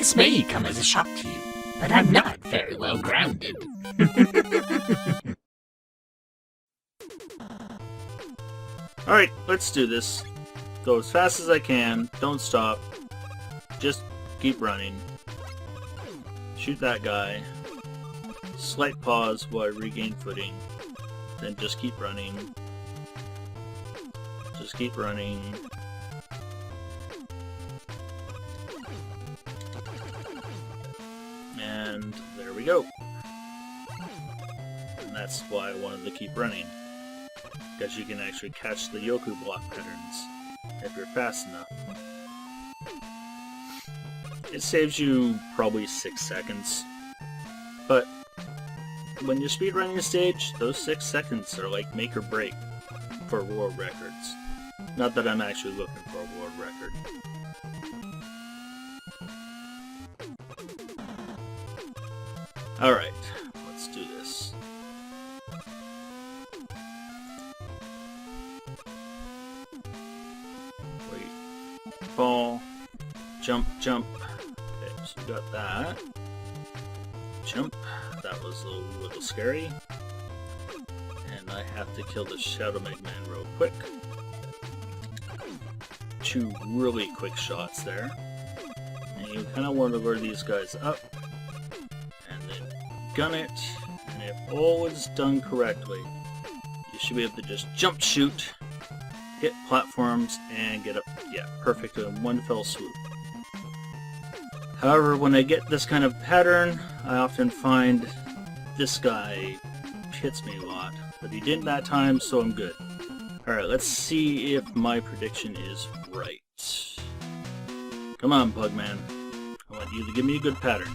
This may come as a shock to you, but I'm not very well grounded. Alright, let's do this. Go as fast as I can, don't stop. Just keep running. Shoot that guy. Slight pause while I regain footing. Then just keep running. Just keep running. And there we go. And that's why I wanted to keep running. Because you can actually catch the Yoku block patterns if you're fast enough. It saves you probably 6 seconds. But when you're speedrunning a stage, those 6 seconds are like make or break for world records. Not that I'm actually looking for a world record. Alright, let's do this. Wait. Fall. Jump, jump. Okay, so we got that. Jump. That was a little scary. And I have to kill the Shadow Mega Man real quick. 2 really quick shots there. And you kind of want to lure these guys up. And then gun it. And if all is done correctly, you should be able to just jump shoot, hit platforms, and get up. Yeah, perfect in one fell swoop. However, when I get this kind of pattern, I often find this guy hits me a lot. But he didn't that time, so I'm good. Alright, let's see if my prediction is right. Come on, Pugman. I want you to give me a good pattern.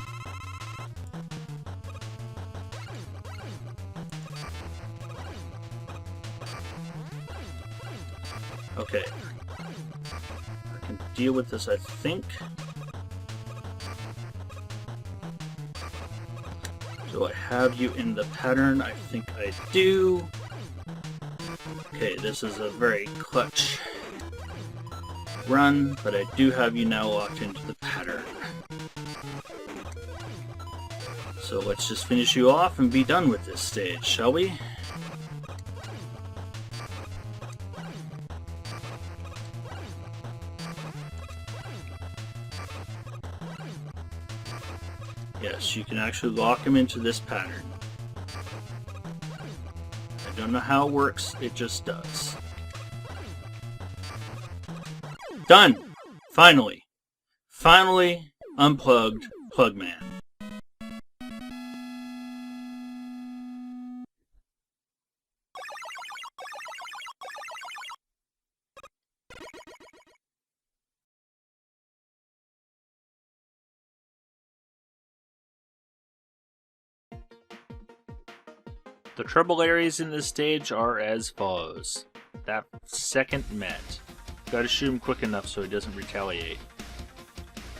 Okay. I can deal with this, I think. Do I have you in the pattern? I think I do. Okay, this is a very clutch run, but I do have you now locked into the pattern. So let's just finish you off and be done with this stage, shall we? Yes, you can actually lock him into this pattern. I don't know how it works, it just does. Done! Finally! Finally unplugged Pugman. The trouble areas in this stage are as follows. That second Met. Gotta shoot him quick enough so he doesn't retaliate.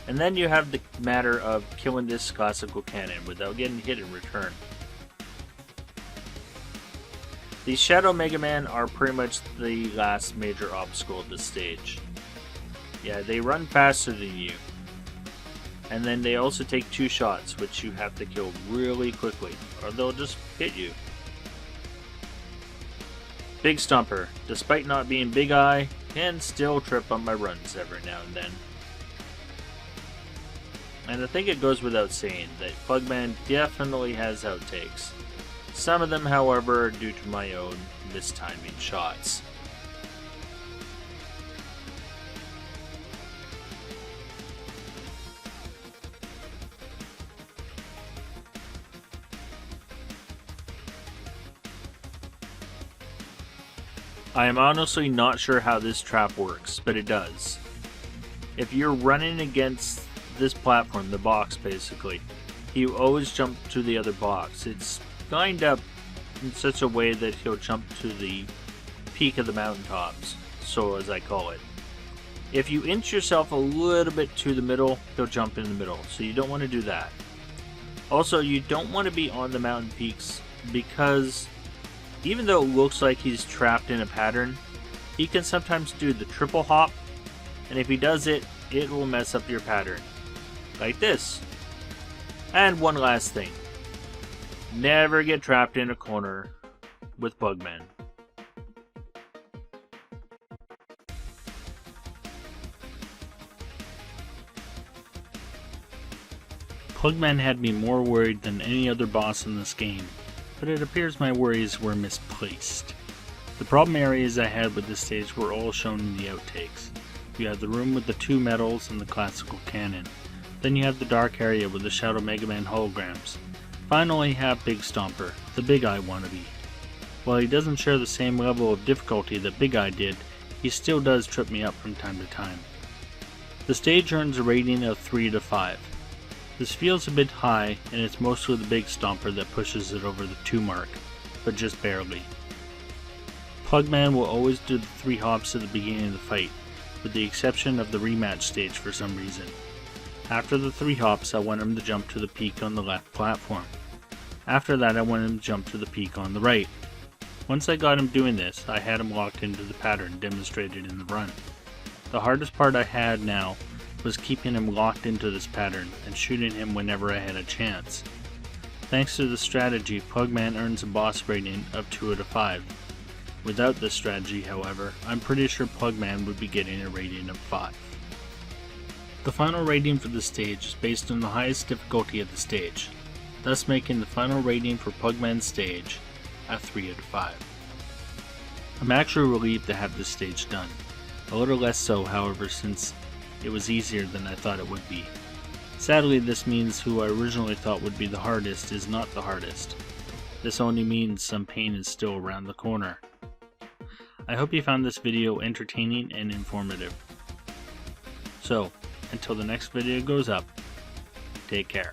And then you have the matter of killing this classical cannon without getting hit in return. These Shadow Mega Man are pretty much the last major obstacle of this stage. Yeah, they run faster than you. And then they also take 2 shots, which you have to kill really quickly, or they'll just hit you. Big Stomper, despite not being Big Eye, can still trip on my runs every now and then. And I think it goes without saying that Pugman definitely has outtakes. Some of them, however, are due to my own mistiming shots. I am honestly not sure how this trap works, but it does. If you're running against this platform, the box basically, you always jump to the other box. It's lined up in such a way that he'll jump to the peak of the mountaintops, so as I call it. If you inch yourself a little bit to the middle, he'll jump in the middle, so you don't want to do that. Also, you don't want to be on the mountain peaks because even though it looks like he's trapped in a pattern, he can sometimes do the triple hop, and if he does it, it will mess up your pattern. like this. And one last thing. Never get trapped in a corner with Pugman. Pugman had me more worried than any other boss in this game, but it appears my worries were misplaced. The problem areas I had with this stage were all shown in the outtakes. You have the room with the 2 medals and the classical cannon. Then you have the dark area with the Shadow Mega Man holograms. Finally you have Big Stomper, the Big Eye wannabe. While he doesn't share the same level of difficulty that Big Eye did, he still does trip me up from time to time. The stage earns a rating of 3 out of 5. This feels a bit high, and it's mostly the Big Stomper that pushes it over the 2 mark, but just barely. Pugman will always do the 3 hops at the beginning of the fight, with the exception of the rematch stage for some reason. After the 3 hops, I want him to jump to the peak on the left platform. After that, I want him to jump to the peak on the right. Once I got him doing this, I had him locked into the pattern demonstrated in the run. The hardest part I had now was keeping him locked into this pattern and shooting him whenever I had a chance. Thanks to the strategy, Pugman earns a boss rating of 2 out of 5. Without this strategy, however, I'm pretty sure Pugman would be getting a rating of 5. The final rating for the stage is based on the highest difficulty of the stage, thus making the final rating for Pugman's stage a 3 out of 5. I'm actually relieved to have this stage done. A little less so, however, since it was easier than I thought it would be. Sadly, this means who I originally thought would be the hardest is not the hardest. This only means some pain is still around the corner. I hope you found this video entertaining and informative. So, until the next video goes up, take care.